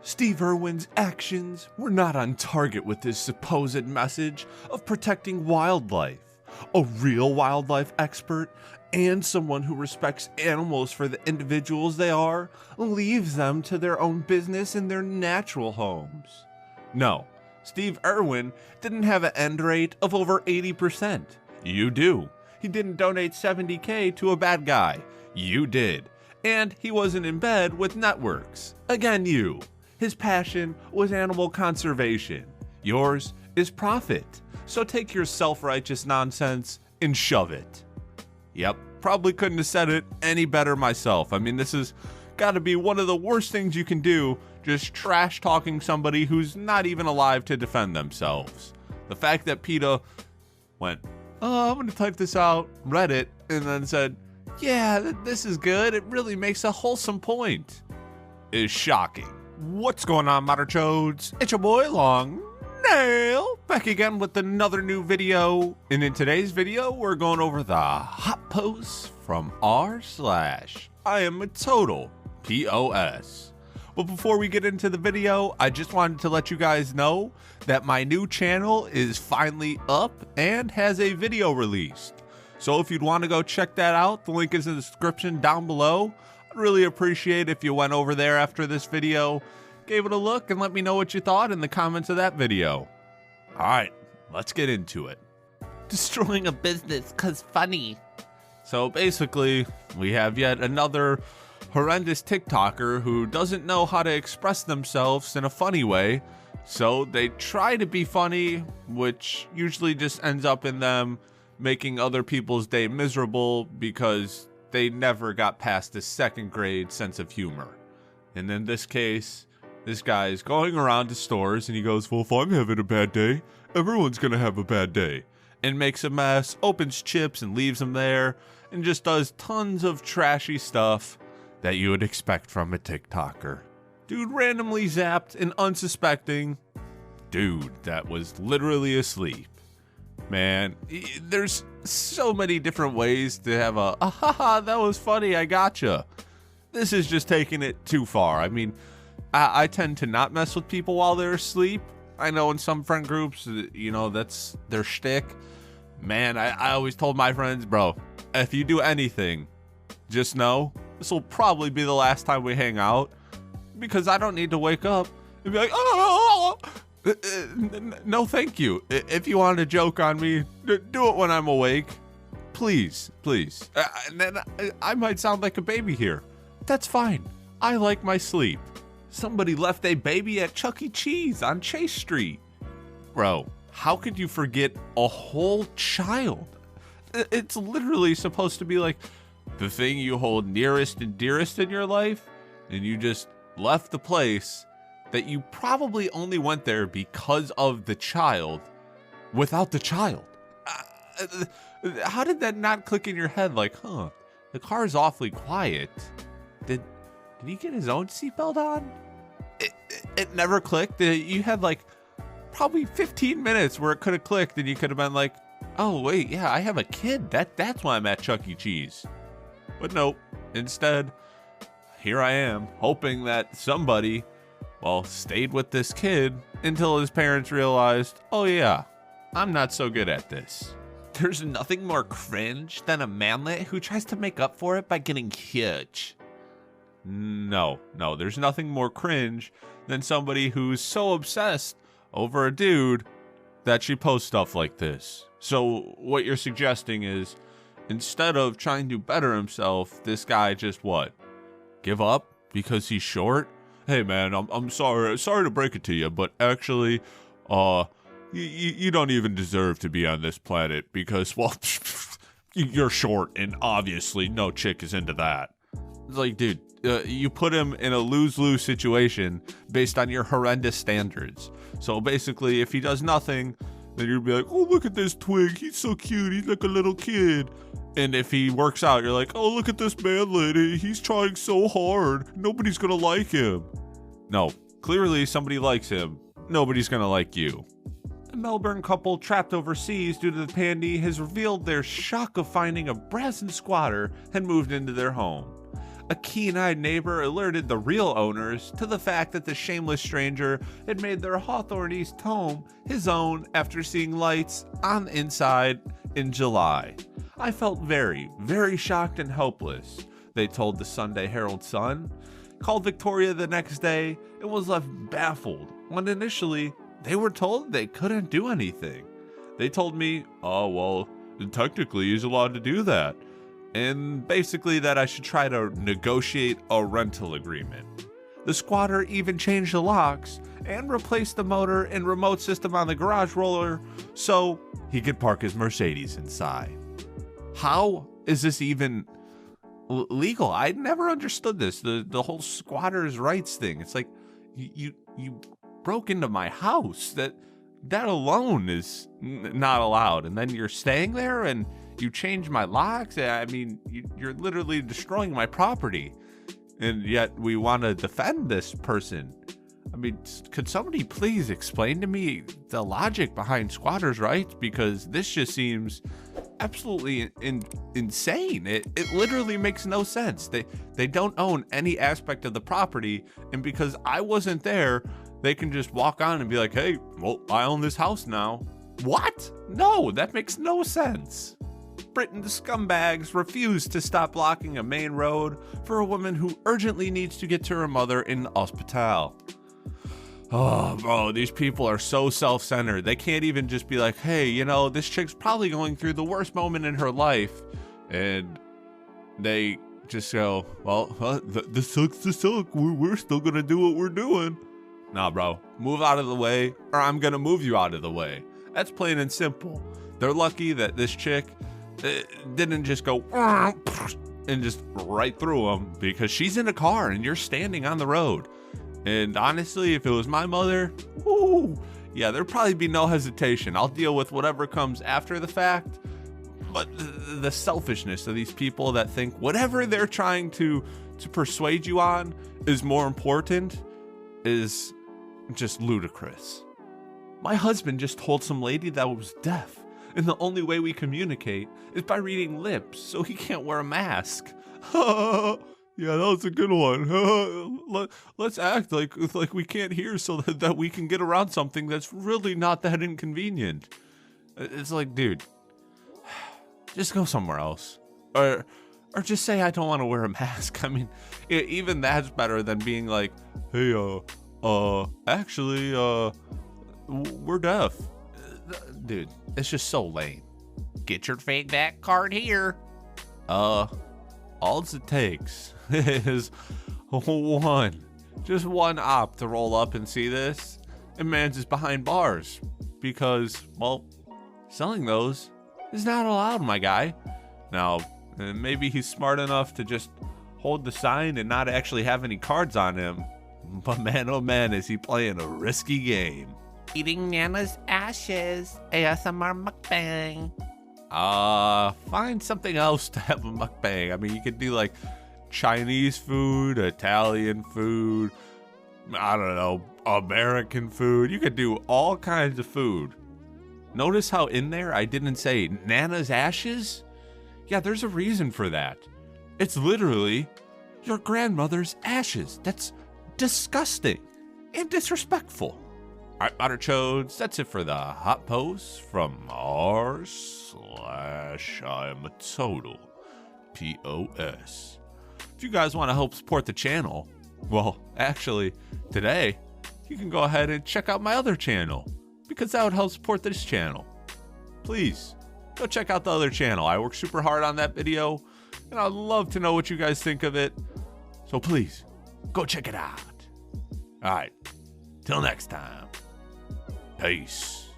Steve Irwin's actions were not on target with his supposed message of protecting wildlife. A real wildlife expert and someone who respects animals for the individuals they are leaves them to their own business in their natural homes. No, Steve Irwin didn't have an end rate of over 80%. You do. He didn't donate $70K to a bad guy. You did. And he wasn't in bed with networks. Again, you. His passion was animal conservation. Yours is profit. So take your self-righteous nonsense and shove it. Yep, probably couldn't have said it any better myself. I mean, this has got to be one of the worst things you can do, just trash talking somebody who's not even alive to defend themselves. The fact that PETA went, "Oh, I'm going to type this out," read it, and then said, "Yeah, this is good. It really makes a wholesome point," is shocking. What's going on, Matter Chodes? It's your boy Long Nail, back again with another new video. And in today's video, we're going over the hot posts from r/IAmATotalPOS. But before we get into the video, I just wanted to let you guys know that my new channel is finally up and has a video released. So if you'd want to go check that out, the link is in the description down below. I'd really appreciate if you went over there after this video, gave it a look, and let me know what you thought in the comments of that video. Alright, let's get into it. Destroying a business 'cause funny. So basically, we have yet another horrendous TikToker who doesn't know how to express themselves in a funny way, so they try to be funny, which usually just ends up in them making other people's day miserable because they never got past the second grade sense of humor. And in this case, this guy is going around to stores and he goes, "Well, if I'm having a bad day, everyone's gonna have a bad day," and makes a mess, opens chips and leaves them there, and just does tons of trashy stuff that you would expect from a TikToker. Dude randomly zapped an unsuspecting dude that was literally asleep. Man, there's so many different ways to have a haha, that was funny, I gotcha. This is just taking it too far. I mean, I tend to not mess with people while they're asleep. I know in some friend groups, you know, that's their shtick. Man, I always told my friends, bro, if you do anything, just know this will probably be the last time we hang out, because I don't need to wake up and be like, "Oh, no, thank you. If you want to joke on me, do it when I'm awake. Please, please." And then I might sound like a baby here. That's fine. I like my sleep. Somebody left a baby at Chuck E. Cheese on Chase Street. Bro, how could you forget a whole child? It's literally supposed to be like the thing you hold nearest and dearest in your life, and you just left the place that you probably only went there because of the child without the child. How did that not click in your head? Like, huh, the car's awfully quiet. Did he get his own seatbelt on? It never clicked. You had like probably 15 minutes where it could have clicked and you could have been like, "Oh wait, yeah, I have a kid. That's why I'm at Chuck E. Cheese." But nope. Instead, here I am hoping that somebody, well, stayed with this kid until his parents realized, "Oh yeah, I'm not so good at this." There's nothing more cringe than a manlet who tries to make up for it by getting huge. No, there's nothing more cringe than somebody who's so obsessed over a dude that she posts stuff like this. So what you're suggesting is, instead of trying to better himself, this guy just what? Give up because he's short? "Hey man, I'm sorry to break it to you, but actually, you don't even deserve to be on this planet because, well, you're short and obviously no chick is into that." It's like, dude, you put him in a lose-lose situation based on your horrendous standards. So basically, if he does nothing, then you'd be like, "Oh, look at this twig. He's so cute. He's like a little kid." And if he works out, you're like, "Oh, look at this manlet. He's trying so hard. Nobody's gonna like him." No, clearly somebody likes him. Nobody's gonna like you. A Melbourne couple trapped overseas due to the pandemic has revealed their shock of finding a brazen squatter had moved into their home. A keen-eyed neighbor alerted the real owners to the fact that the shameless stranger had made their Hawthorne East home his own after seeing lights on the inside in July. I felt very, very shocked and helpless, they told the Sunday Herald Sun. Called Victoria the next day and was left baffled when initially they were told they couldn't do anything. They told me, oh, well, technically he's allowed to do that. And basically that I should try to negotiate a rental agreement. The squatter even changed the locks and replaced the motor and remote system on the garage roller so he could park his Mercedes inside. How is this even legal? I never understood this. The whole squatter's rights thing. It's like you broke into my house. That alone is not allowed. And then you're staying there and you change my locks. I mean, you're literally destroying my property. And yet we want to defend this person. I mean, could somebody please explain to me the logic behind squatters' rights? Because this just seems absolutely insane. It literally makes no sense. They don't own any aspect of the property. And because I wasn't there, they can just walk on and be like, hey, well, I own this house now. What? No, that makes no sense. Britain scumbags refuse to stop blocking a main road for a woman who urgently needs to get to her mother in hospital. Oh, bro, these people are so self-centered. They can't even just be like, hey, you know, this chick's probably going through the worst moment in her life. And they just go, well, this sucks to suck. We're still going to do what we're doing. Nah, bro, move out of the way or I'm going to move you out of the way. That's plain and simple. They're lucky that this chick didn't just go and just right through them because she's in a car and you're standing on the road. And honestly, if it was my mother, whoo, yeah, there'd probably be no hesitation. I'll deal with whatever comes after the fact. But the selfishness of these people that think whatever they're trying to persuade you on is more important is just ludicrous. My husband just told some lady that was deaf, and the only way we communicate is by reading lips, so he can't wear a mask. Yeah, that was a good one. Let's act like we can't hear so that we can get around something that's really not that inconvenient. It's like, dude, just go somewhere else. Or just say I don't want to wear a mask. I mean, even that's better than being like, hey, actually, we're deaf. Dude, it's just so lame. Get your feedback card here. All it takes is just one op to roll up and see this, and man's is behind bars because, well, selling those is not allowed, my guy. Now, maybe he's smart enough to just hold the sign and not actually have any cards on him, but man, oh man, is he playing a risky game. Eating Nana's ashes, ASMR mukbang. Find something else to have a mukbang. I mean, you could do like Chinese food, Italian food, I don't know, American food. You could do all kinds of food. Notice how in there I didn't say Nana's ashes? Yeah, there's a reason for that. It's literally your grandmother's ashes. That's disgusting and disrespectful. All right, Otterchodes, that's it for the hot post from r/IAmATotalPOS. If you guys want to help support the channel, well, actually, today, you can go ahead and check out my other channel, because that would help support this channel. Please, go check out the other channel. I work super hard on that video, and I'd love to know what you guys think of it. So please, go check it out. All right, till next time. Peace.